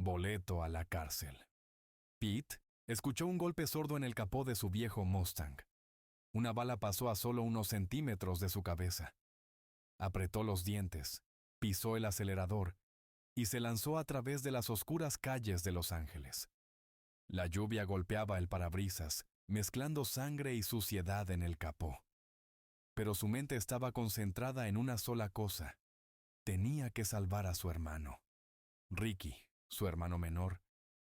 Boleto a la cárcel. Pete escuchó un golpe sordo en el capó de su viejo Mustang. Una bala pasó a solo unos centímetros de su cabeza. Apretó los dientes, pisó el acelerador y se lanzó a través de las oscuras calles de Los Ángeles. La lluvia golpeaba el parabrisas, mezclando sangre y suciedad en el capó. Pero su mente estaba concentrada en una sola cosa. Tenía que salvar a su hermano. Ricky, su hermano menor,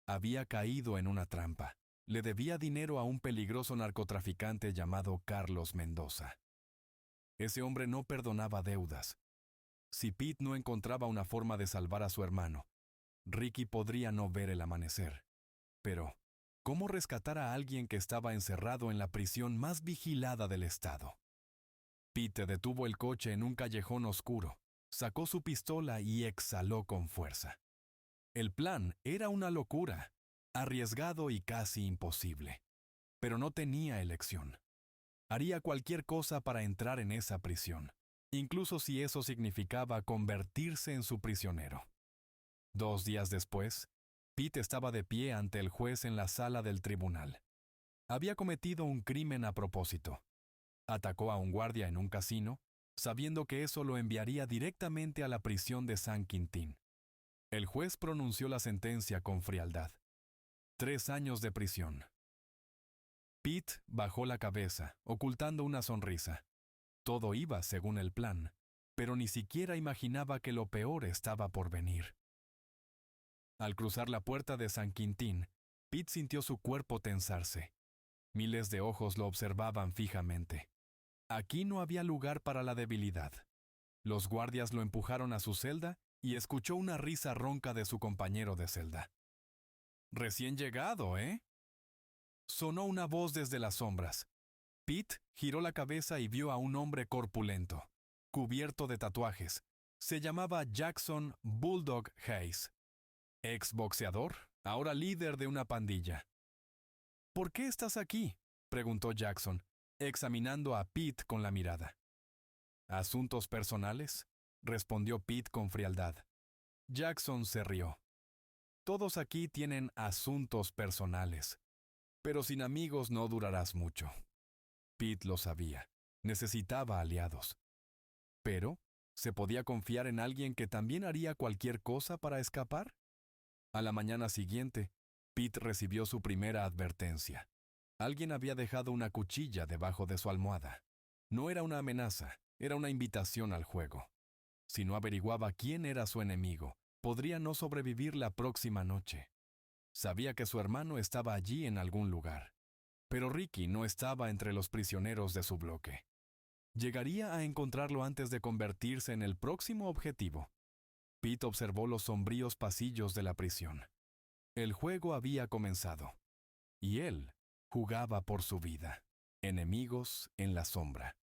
había caído en una trampa. Le debía dinero a un peligroso narcotraficante llamado Carlos Mendoza. Ese hombre no perdonaba deudas. Si Pete no encontraba una forma de salvar a su hermano, Ricky podría no ver el amanecer. Pero, ¿cómo rescatar a alguien que estaba encerrado en la prisión más vigilada del estado? Pete detuvo el coche en un callejón oscuro, sacó su pistola y exhaló con fuerza. El plan era una locura, arriesgado y casi imposible. Pero no tenía elección. Haría cualquier cosa para entrar en esa prisión, incluso si eso significaba convertirse en su prisionero. 2 días después, Pete estaba de pie ante el juez en la sala del tribunal. Había cometido un crimen a propósito. Atacó a un guardia en un casino, sabiendo que eso lo enviaría directamente a la prisión de San Quintín. El juez pronunció la sentencia con frialdad. 3 años de prisión. Pete bajó la cabeza, ocultando una sonrisa. Todo iba según el plan, pero ni siquiera imaginaba que lo peor estaba por venir. Al cruzar la puerta de San Quintín, Pete sintió su cuerpo tensarse. Miles de ojos lo observaban fijamente. Aquí no había lugar para la debilidad. Los guardias lo empujaron a su celda y escuchó una risa ronca de su compañero de celda. «Recién llegado, ¿eh?», sonó una voz desde las sombras. Pete giró la cabeza y vio a un hombre corpulento, cubierto de tatuajes. Se llamaba Jackson Bulldog Hayes. Ex boxeador, ahora líder de una pandilla. «¿Por qué estás aquí?», preguntó Jackson, examinando a Pete con la mirada. «¿Asuntos personales?», respondió Pete con frialdad. Jackson se rió. «Todos aquí tienen asuntos personales, pero sin amigos no durarás mucho». Pete lo sabía. Necesitaba aliados. Pero, ¿se podía confiar en alguien que también haría cualquier cosa para escapar? A la mañana siguiente, Pete recibió su primera advertencia. Alguien había dejado una cuchilla debajo de su almohada. No era una amenaza, era una invitación al juego. Si no averiguaba quién era su enemigo, podría no sobrevivir la próxima noche. Sabía que su hermano estaba allí en algún lugar. Pero Ricky no estaba entre los prisioneros de su bloque. Llegaría a encontrarlo antes de convertirse en el próximo objetivo. Pete observó los sombríos pasillos de la prisión. El juego había comenzado. Y él jugaba por su vida. Enemigos en la sombra.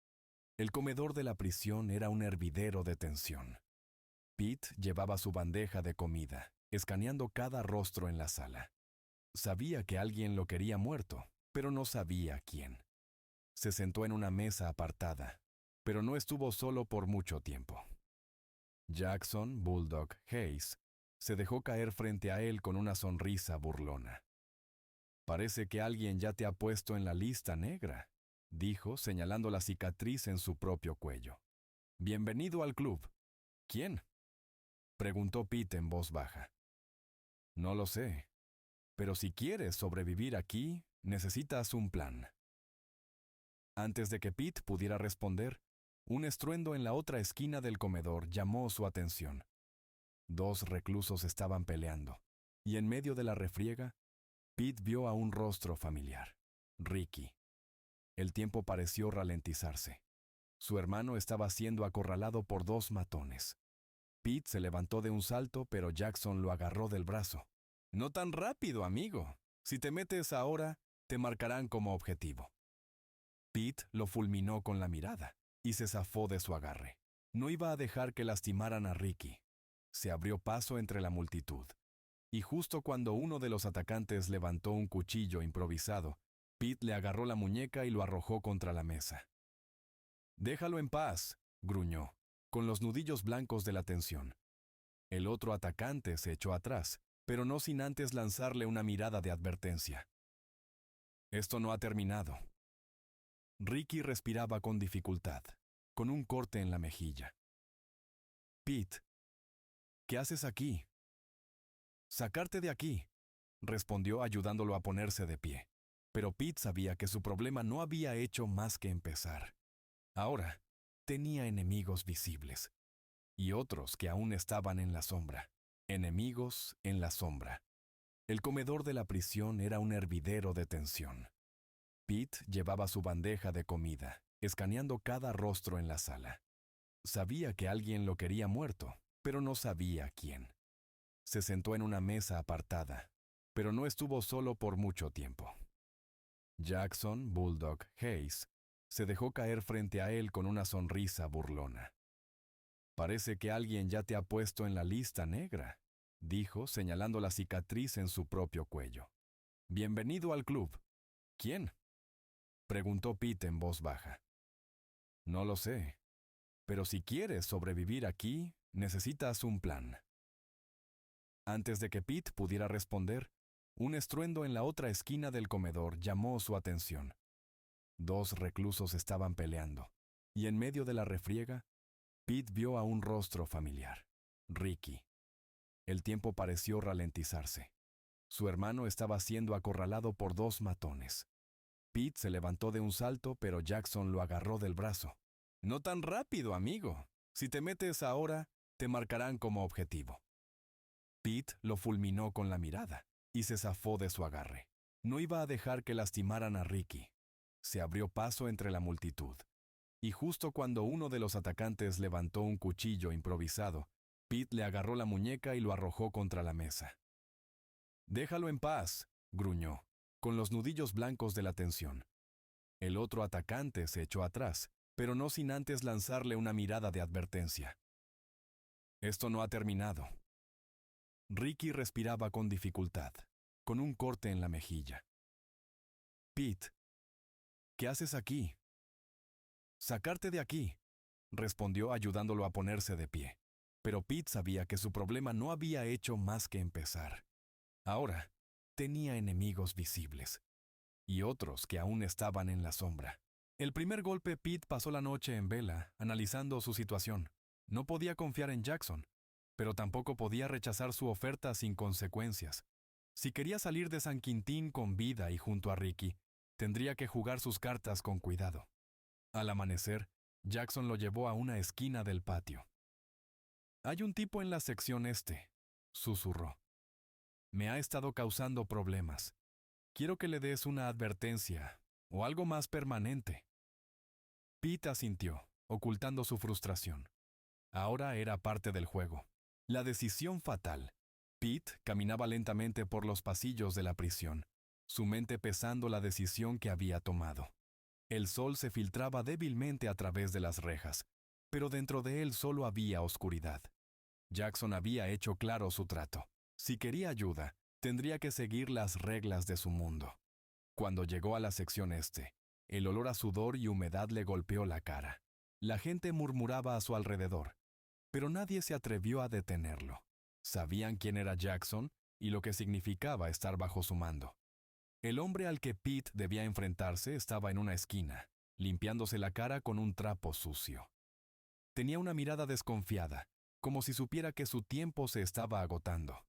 El comedor de la prisión era un hervidero de tensión. Pete llevaba su bandeja de comida, escaneando cada rostro en la sala. Sabía que alguien lo quería muerto, pero no sabía quién. Se sentó en una mesa apartada, pero no estuvo solo por mucho tiempo. Jackson Bulldog Hayes se dejó caer frente a él con una sonrisa burlona. «Parece que alguien ya te ha puesto en la lista negra», dijo, señalando la cicatriz en su propio cuello. «Bienvenido al club». «¿Quién?», preguntó Pete en voz baja. «No lo sé, pero si quieres sobrevivir aquí, necesitas un plan». Antes de que Pete pudiera responder, un estruendo en la otra esquina del comedor llamó su atención. 2 reclusos estaban peleando, y en medio de la refriega, Pete vio a un rostro familiar, Ricky. El tiempo pareció ralentizarse. Su hermano estaba siendo acorralado por 2 matones. Pete se levantó de un salto, pero Jackson lo agarró del brazo. «No tan rápido, amigo. Si te metes ahora, te marcarán como objetivo». Pete lo fulminó con la mirada y se zafó de su agarre. No iba a dejar que lastimaran a Ricky. Se abrió paso entre la multitud. Y justo cuando uno de los atacantes levantó un cuchillo improvisado, Pete le agarró la muñeca y lo arrojó contra la mesa. «Déjalo en paz», gruñó, con los nudillos blancos de la tensión. El otro atacante se echó atrás, pero no sin antes lanzarle una mirada de advertencia. Esto no ha terminado. Ricky respiraba con dificultad, con un corte en la mejilla. Pete, ¿qué haces aquí? Sacarte de aquí, respondió ayudándolo a ponerse de pie. Pero Pete sabía que su problema no había hecho más que empezar. Ahora, tenía enemigos visibles, y otros que aún estaban en la sombra. Enemigos en la sombra. El comedor de la prisión era un hervidero de tensión. Pete llevaba su bandeja de comida, escaneando cada rostro en la sala. Sabía que alguien lo quería muerto, pero no sabía quién. Se sentó en una mesa apartada, pero no estuvo solo por mucho tiempo. Jackson Bulldog Hayes se dejó caer frente a él con una sonrisa burlona. «Parece que alguien ya te ha puesto en la lista negra», dijo, señalando la cicatriz en su propio cuello. «Bienvenido al club». «¿Quién?», preguntó Pete en voz baja. «No lo sé, pero si quieres sobrevivir aquí, necesitas un plan». Antes de que Pete pudiera responder, un estruendo en la otra esquina del comedor llamó su atención. 2 reclusos estaban peleando, y en medio de la refriega, Pete vio a un rostro familiar, Ricky. El tiempo pareció ralentizarse. Su hermano estaba siendo acorralado por 2 matones. Pete se levantó de un salto, pero Jackson lo agarró del brazo. «No tan rápido, amigo. Si te metes ahora, te marcarán como objetivo». Pete lo fulminó con la mirada y se zafó de su agarre. No iba a dejar que lastimaran a Ricky. Se abrió paso entre la multitud. Y justo cuando uno de los atacantes levantó un cuchillo improvisado, Pete le agarró la muñeca y lo arrojó contra la mesa. «Déjalo en paz», gruñó, con los nudillos blancos de la tensión. El otro atacante se echó atrás, pero no sin antes lanzarle una mirada de advertencia. «Esto no ha terminado». Ricky respiraba con dificultad, con un corte en la mejilla. «Pete, ¿qué haces aquí?» «Sacarte de aquí», respondió ayudándolo a ponerse de pie. Pero Pete sabía que su problema no había hecho más que empezar. Ahora, tenía enemigos visibles, y otros que aún estaban en la sombra. El primer golpe, Pete pasó la noche en vela, analizando su situación. No podía confiar en Jackson, pero tampoco podía rechazar su oferta sin consecuencias. Si quería salir de San Quintín con vida y junto a Ricky, tendría que jugar sus cartas con cuidado. Al amanecer, Jackson lo llevó a una esquina del patio. «Hay un tipo en la sección este», susurró. «Me ha estado causando problemas. Quiero que le des una advertencia, o algo más permanente». Pete asintió, ocultando su frustración. Ahora era parte del juego. La decisión fatal. Pete caminaba lentamente por los pasillos de la prisión, su mente pesando la decisión que había tomado. El sol se filtraba débilmente a través de las rejas, pero dentro de él solo había oscuridad. Jackson había hecho claro su trato. Si quería ayuda, tendría que seguir las reglas de su mundo. Cuando llegó a la sección este, el olor a sudor y humedad le golpeó la cara. La gente murmuraba a su alrededor, pero nadie se atrevió a detenerlo. Sabían quién era Jackson y lo que significaba estar bajo su mando. El hombre al que Pete debía enfrentarse estaba en una esquina, limpiándose la cara con un trapo sucio. Tenía una mirada desconfiada, como si supiera que su tiempo se estaba agotando.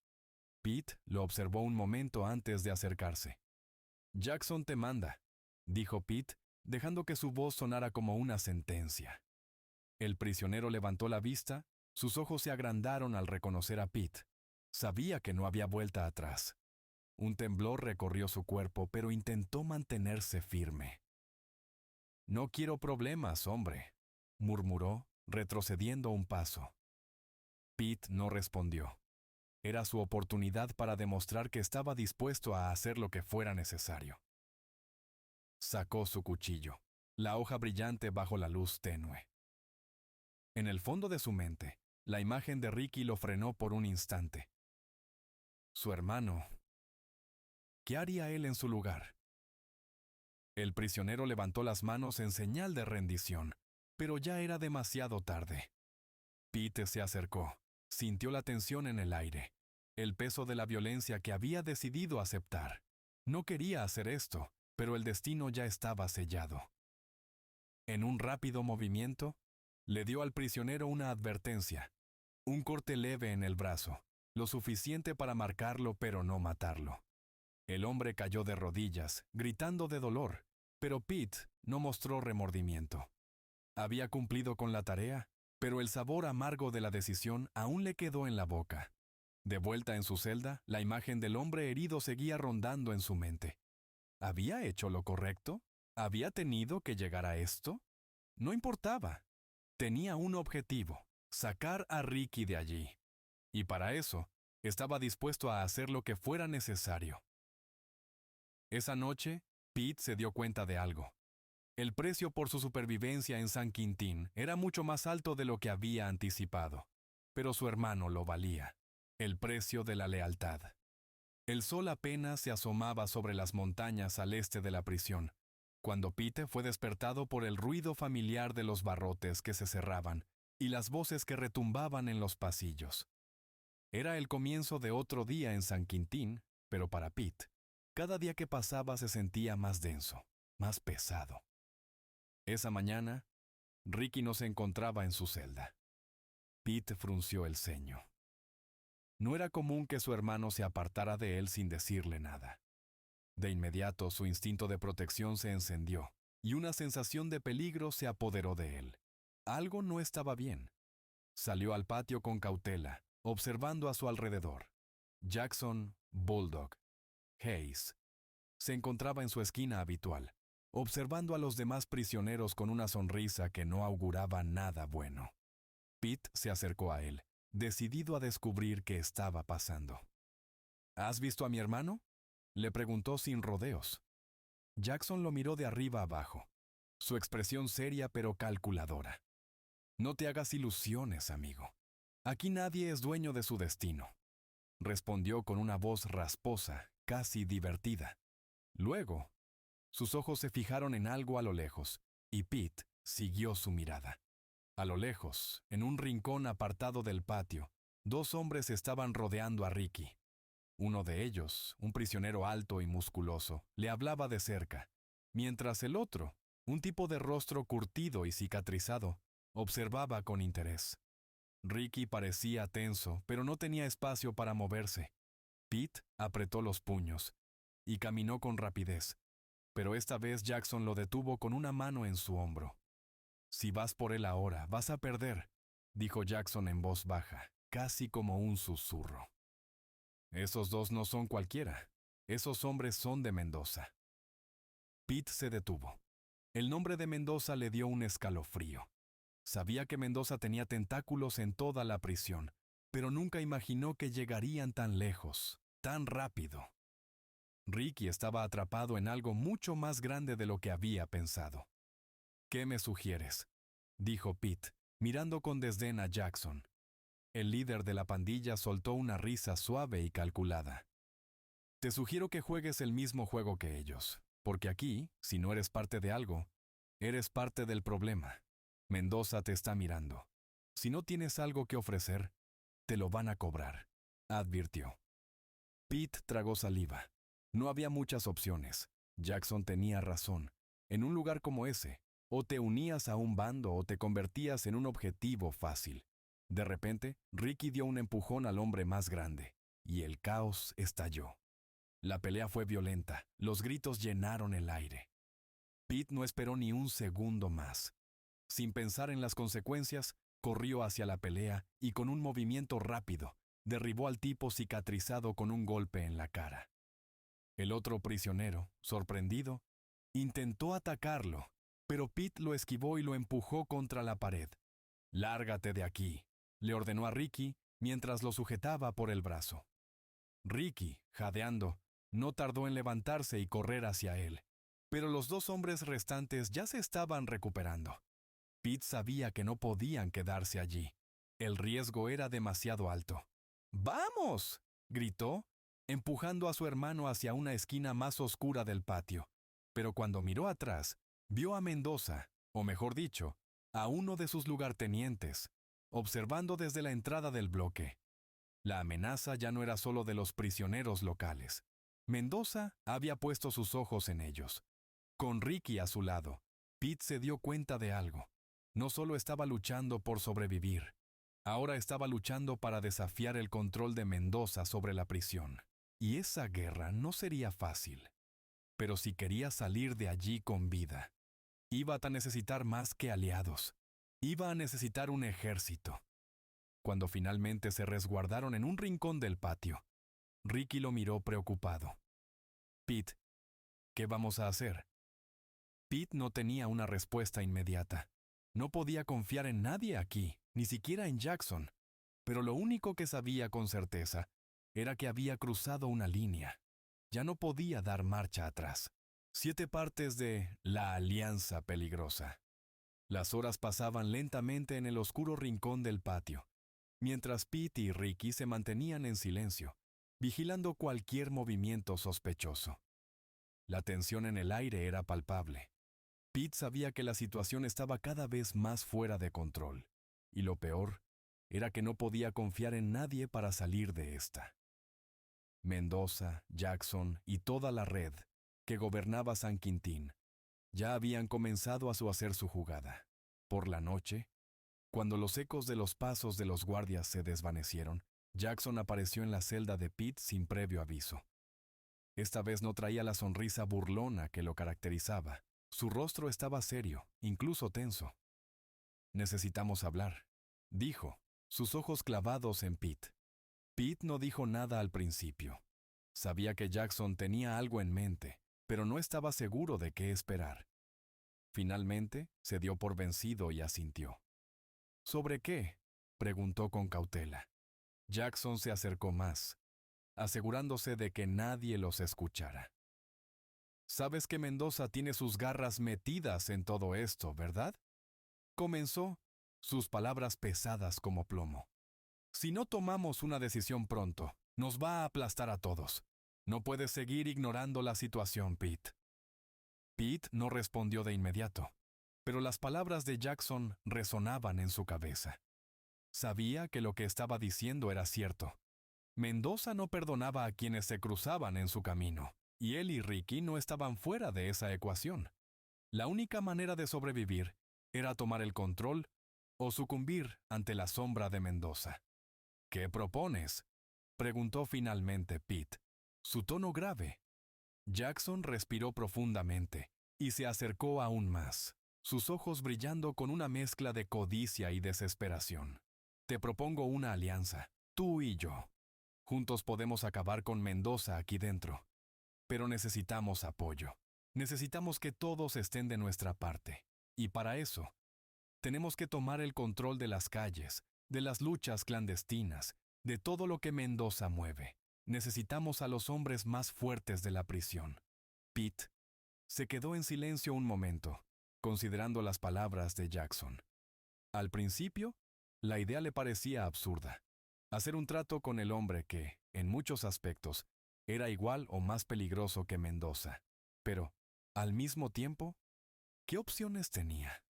Pete lo observó un momento antes de acercarse. «Jackson te manda», dijo Pete, dejando que su voz sonara como una sentencia. El prisionero levantó la vista, sus ojos se agrandaron al reconocer a Pete. Sabía que no había vuelta atrás. Un temblor recorrió su cuerpo, pero intentó mantenerse firme. «No quiero problemas, hombre», murmuró, retrocediendo un paso. Pete no respondió. Era su oportunidad para demostrar que estaba dispuesto a hacer lo que fuera necesario. Sacó su cuchillo, la hoja brillante bajo la luz tenue. En el fondo de su mente, la imagen de Ricky lo frenó por un instante. Su hermano. ¿Qué haría él en su lugar? El prisionero levantó las manos en señal de rendición, pero ya era demasiado tarde. Pete se acercó, sintió la tensión en el aire. el peso de la violencia que había decidido aceptar. No quería hacer esto, pero el destino ya estaba sellado. En un rápido movimiento, le dio al prisionero una advertencia, un corte leve en el brazo, lo suficiente para marcarlo pero no matarlo. El hombre cayó de rodillas, gritando de dolor, pero Pete no mostró remordimiento. Había cumplido con la tarea, pero el sabor amargo de la decisión aún le quedó en la boca. De vuelta en su celda, la imagen del hombre herido seguía rondando en su mente. ¿Había hecho lo correcto? ¿Había tenido que llegar a esto? No importaba. Tenía un objetivo, sacar a Ricky de allí. Y para eso, estaba dispuesto a hacer lo que fuera necesario. Esa noche, Pete se dio cuenta de algo. El precio por su supervivencia en San Quintín era mucho más alto de lo que había anticipado, pero su hermano lo valía. El precio de la lealtad. El sol apenas se asomaba sobre las montañas al este de la prisión, cuando Pete fue despertado por el ruido familiar de los barrotes que se cerraban y las voces que retumbaban en los pasillos. Era el comienzo de otro día en San Quintín, pero para Pete, cada día que pasaba se sentía más denso, más pesado. Esa mañana, Ricky no se encontraba en su celda. Pete frunció el ceño. No era común que su hermano se apartara de él sin decirle nada. De inmediato su instinto de protección se encendió, y una sensación de peligro se apoderó de él. Algo no estaba bien. Salió al patio con cautela, observando a su alrededor. Jackson, Bulldog, Hayes. Se encontraba en su esquina habitual, observando a los demás prisioneros con una sonrisa que no auguraba nada bueno. Pete se acercó a él, decidido a descubrir qué estaba pasando. ¿Has visto a mi hermano?, le preguntó sin rodeos. Jackson lo miró de arriba abajo, su expresión seria pero calculadora. No te hagas ilusiones, amigo. Aquí nadie es dueño de su destino, respondió con una voz rasposa, casi divertida. Luego, sus ojos se fijaron en algo a lo lejos, y Pete siguió su mirada. A lo lejos, en un rincón apartado del patio, dos hombres estaban rodeando a Ricky. Uno de ellos, un prisionero alto y musculoso, le hablaba de cerca, mientras el otro, un tipo de rostro curtido y cicatrizado, observaba con interés. Ricky parecía tenso, pero no tenía espacio para moverse. Pete apretó los puños y caminó con rapidez, pero esta vez Jackson lo detuvo con una mano en su hombro. «Si vas por él ahora, vas a perder», dijo Jackson en voz baja, casi como un susurro. «Esos dos no son cualquiera. Esos hombres son de Mendoza». Pete se detuvo. El nombre de Mendoza le dio un escalofrío. Sabía que Mendoza tenía tentáculos en toda la prisión, pero nunca imaginó que llegarían tan lejos, tan rápido. Ricky estaba atrapado en algo mucho más grande de lo que había pensado. «¿Qué me sugieres?», dijo Pete, mirando con desdén a Jackson. El líder de la pandilla soltó una risa suave y calculada. «Te sugiero que juegues el mismo juego que ellos, porque aquí, si no eres parte de algo, eres parte del problema. Mendoza te está mirando. Si no tienes algo que ofrecer, te lo van a cobrar», advirtió. Pete tragó saliva. No había muchas opciones. Jackson tenía razón. En un lugar como ese, o te unías a un bando o te convertías en un objetivo fácil. De repente, Ricky dio un empujón al hombre más grande, y el caos estalló. La pelea fue violenta, los gritos llenaron el aire. Pete no esperó ni un segundo más. Sin pensar en las consecuencias, corrió hacia la pelea y con un movimiento rápido, derribó al tipo cicatrizado con un golpe en la cara. El otro prisionero, sorprendido, intentó atacarlo, pero Pete lo esquivó y lo empujó contra la pared. «Lárgate de aquí», le ordenó a Ricky mientras lo sujetaba por el brazo. Ricky, jadeando, no tardó en levantarse y correr hacia él, pero los dos hombres restantes ya se estaban recuperando. Pete sabía que no podían quedarse allí. El riesgo era demasiado alto. «¡Vamos!», gritó, empujando a su hermano hacia una esquina más oscura del patio. Pero cuando miró atrás, vio a Mendoza, o mejor dicho, a uno de sus lugartenientes, observando desde la entrada del bloque. La amenaza ya no era solo de los prisioneros locales. Mendoza había puesto sus ojos en ellos. Con Ricky a su lado, Pete se dio cuenta de algo. No solo estaba luchando por sobrevivir, ahora estaba luchando para desafiar el control de Mendoza sobre la prisión. Y esa guerra no sería fácil. Pero si quería salir de allí con vida, iba a necesitar más que aliados. Iba a necesitar un ejército. Cuando finalmente se resguardaron en un rincón del patio, Ricky lo miró preocupado. Pete, ¿qué vamos a hacer? Pete no tenía una respuesta inmediata. No podía confiar en nadie aquí, ni siquiera en Jackson. Pero lo único que sabía con certeza era que había cruzado una línea. Ya no podía dar marcha atrás. 7 partes de La Alianza Peligrosa. Las horas pasaban lentamente en el oscuro rincón del patio, mientras Pete y Ricky se mantenían en silencio, vigilando cualquier movimiento sospechoso. La tensión en el aire era palpable. Pete sabía que la situación estaba cada vez más fuera de control, y lo peor era que no podía confiar en nadie para salir de esta. Mendoza, Jackson y toda la red que gobernaba San Quintín ya habían comenzado a hacer su jugada. Por la noche, cuando los ecos de los pasos de los guardias se desvanecieron, Jackson apareció en la celda de Pete sin previo aviso. Esta vez no traía la sonrisa burlona que lo caracterizaba. Su rostro estaba serio, incluso tenso. «Necesitamos hablar», dijo, sus ojos clavados en Pete. Pete no dijo nada al principio. Sabía que Jackson tenía algo en mente, pero no estaba seguro de qué esperar. Finalmente, se dio por vencido y asintió. «¿Sobre qué?», preguntó con cautela. Jackson se acercó más, asegurándose de que nadie los escuchara. «Sabes que Mendoza tiene sus garras metidas en todo esto, ¿verdad?», comenzó, sus palabras pesadas como plomo. «Si no tomamos una decisión pronto, nos va a aplastar a todos. No puedes seguir ignorando la situación, Pete». Pete no respondió de inmediato, pero las palabras de Jackson resonaban en su cabeza. Sabía que lo que estaba diciendo era cierto. Mendoza no perdonaba a quienes se cruzaban en su camino, y él y Ricky no estaban fuera de esa ecuación. La única manera de sobrevivir era tomar el control o sucumbir ante la sombra de Mendoza. «¿Qué propones?», preguntó finalmente Pete, su tono grave. Jackson respiró profundamente y se acercó aún más, sus ojos brillando con una mezcla de codicia y desesperación. «Te propongo una alianza, tú y yo. Juntos podemos acabar con Mendoza aquí dentro. Pero necesitamos apoyo. Necesitamos que todos estén de nuestra parte. Y para eso, tenemos que tomar el control de las calles, de las luchas clandestinas, de todo lo que Mendoza mueve. Necesitamos a los hombres más fuertes de la prisión». Pete se quedó en silencio un momento, considerando las palabras de Jackson. Al principio, la idea le parecía absurda. Hacer un trato con el hombre que, en muchos aspectos, era igual o más peligroso que Mendoza. Pero, al mismo tiempo, ¿qué opciones tenía?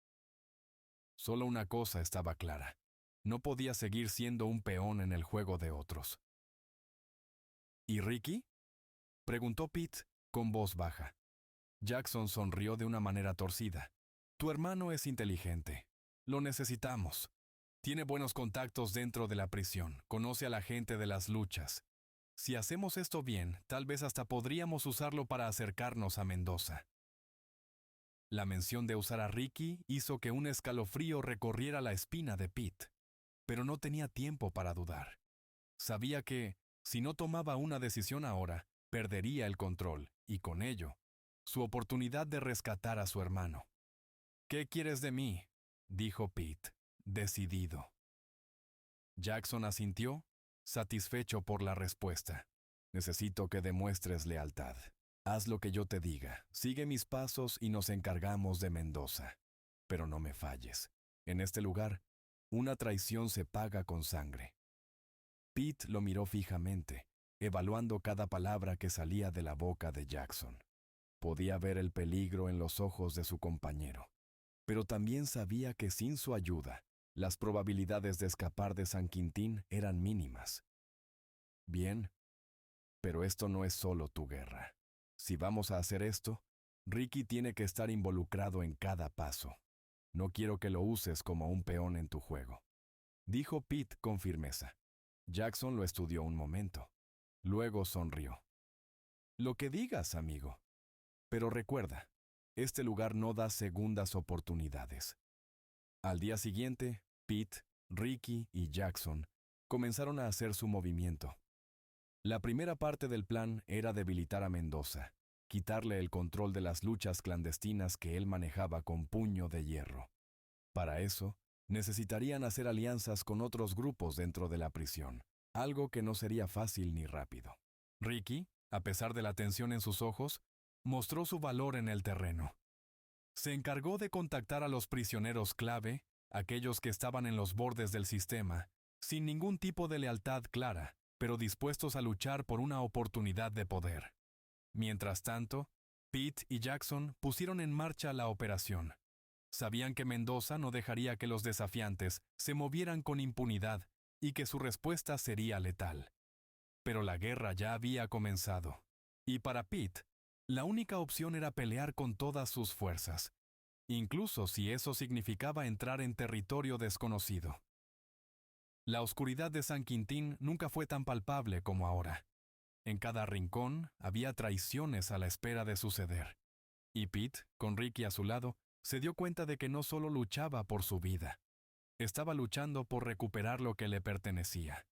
Solo una cosa estaba clara. No podía seguir siendo un peón en el juego de otros. «¿Y Ricky?», preguntó Pete con voz baja. Jackson sonrió de una manera torcida. «Tu hermano es inteligente. Lo necesitamos. Tiene buenos contactos dentro de la prisión. Conoce a la gente de las luchas. Si hacemos esto bien, tal vez hasta podríamos usarlo para acercarnos a Mendoza». La mención de usar a Ricky hizo que un escalofrío recorriera la espina de Pete, pero no tenía tiempo para dudar. Sabía que, si no tomaba una decisión ahora, perdería el control, y con ello, su oportunidad de rescatar a su hermano. «¿Qué quieres de mí?», dijo Pete, decidido. Jackson asintió, satisfecho por la respuesta. «Necesito que demuestres lealtad. Haz lo que yo te diga, sigue mis pasos y nos encargamos de Mendoza. Pero no me falles. En este lugar, una traición se paga con sangre». Pete lo miró fijamente, evaluando cada palabra que salía de la boca de Jackson. Podía ver el peligro en los ojos de su compañero, pero también sabía que sin su ayuda, las probabilidades de escapar de San Quintín eran mínimas. Bien, pero esto no es solo tu guerra. Si vamos a hacer esto, Ricky tiene que estar involucrado en cada paso. No quiero que lo uses como un peón en tu juego, dijo Pete con firmeza. Jackson lo estudió un momento. Luego sonrió. Lo que digas, amigo. Pero recuerda, este lugar no da segundas oportunidades. Al día siguiente, Pete, Ricky y Jackson comenzaron a hacer su movimiento. La primera parte del plan era debilitar a Mendoza, quitarle el control de las luchas clandestinas que él manejaba con puño de hierro. Para eso, necesitarían hacer alianzas con otros grupos dentro de la prisión, algo que no sería fácil ni rápido. Ricky, a pesar de la tensión en sus ojos, mostró su valor en el terreno. Se encargó de contactar a los prisioneros clave, aquellos que estaban en los bordes del sistema, sin ningún tipo de lealtad clara, pero dispuestos a luchar por una oportunidad de poder. Mientras tanto, Pete y Jackson pusieron en marcha la operación. Sabían que Mendoza no dejaría que los desafiantes se movieran con impunidad y que su respuesta sería letal. Pero la guerra ya había comenzado, y para Pete, la única opción era pelear con todas sus fuerzas, incluso si eso significaba entrar en territorio desconocido. La oscuridad de San Quintín nunca fue tan palpable como ahora. En cada rincón había traiciones a la espera de suceder. Y Pete, con Ricky a su lado, se dio cuenta de que no solo luchaba por su vida, estaba luchando por recuperar lo que le pertenecía.